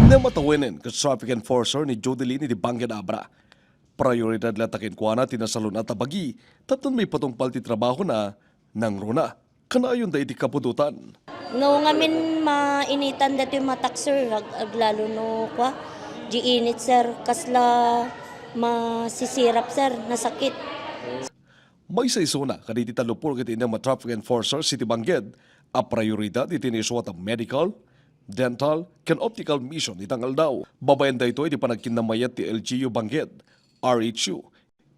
Namatawinin ka traffic enforcer ni Jodeline ni Banggen Abra. Prioridad latakin kuana tinasalon at tabagi, taton may patungpal ti trabaho na nang runa. Kanayon da iti kapudutan. No ngamin mainitan dati matak sir, aglalo no kwa. Di init sir, kasla masisirap sir, nasakit. May saysona kaditi talupur kiti na traffic enforcer si Banggen. A prioridad iti niswat ang medical, dental, can optical mission itangal daw. Babayan da ito iti panagkinamayat ti LGU Banggen, RHU,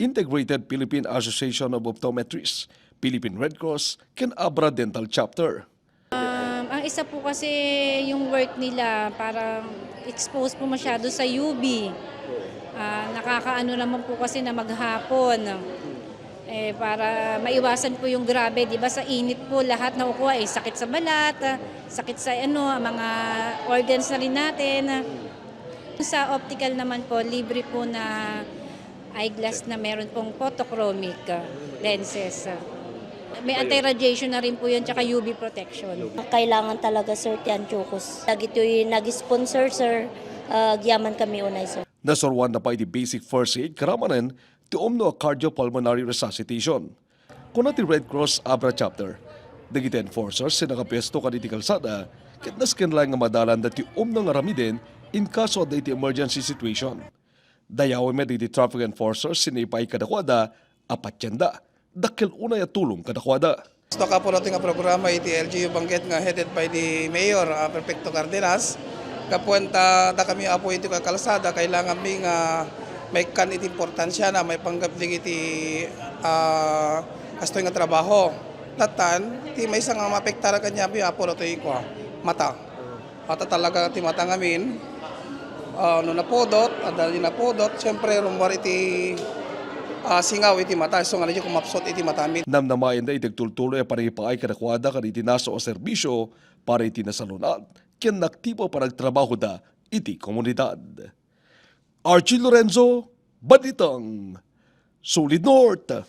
Integrated Philippine Association of Optometrists, Philippine Red Cross, can Abra Dental Chapter. Ang isa po kasi yung work nila parang exposed po masyado sa UV. Nakakaano naman po kasi na maghapon. Para maiwasan po yung grabe, di ba sa init po lahat nakukuha sakit sa balat, sakit sa mga organs na rin natin. Sa optical naman po, libre po na eyeglass na meron pong photochromic lenses. May anti-radiation na rin po yun, tsaka UV protection. Kailangan talaga sir tiyan chukos. Lagi ito'y nag-sponsor sir, giyaman kami unay sir. Nasorwan na pa iti basic first aid karamanan ti umno cardiopulmonary resuscitation. Kuna ti Red Cross Abra Chapter, dagiti enforcers sinakapesto kaniti kalsada, ket nasken lang nga madalan dati umno nga ramiden in kaso da iti emergency situation. Dayaw med iti traffic enforcers sinipay kadakwada, apatyanda, dakil unay at tulong kadakwada. Gusto ka po natin nga programa iti LGU Banggen nga headed by the Mayor, Perfecto Cardenas. Kapuenta da kami apo iti kalsada, kailangan mi nga may kan iti importansya na may panggapling iti kastoy nga trabaho. Tatan, ti may isang mapektara kanya bi apo nato iko mata. Mata talaga ti mata ngamin. No napodot, adali napodot, siyempre rumwar iti singaw iti mata. So nga niyo kumapsot iti mata mi. Namnamayan da itagtultuloy para ipaay kadakwada kaniti naso o serbisyo para iti nasalunat, ken naktipo para nagtrabaho da iti komunidad. Archie Lorenzo, Baditang, Solid North.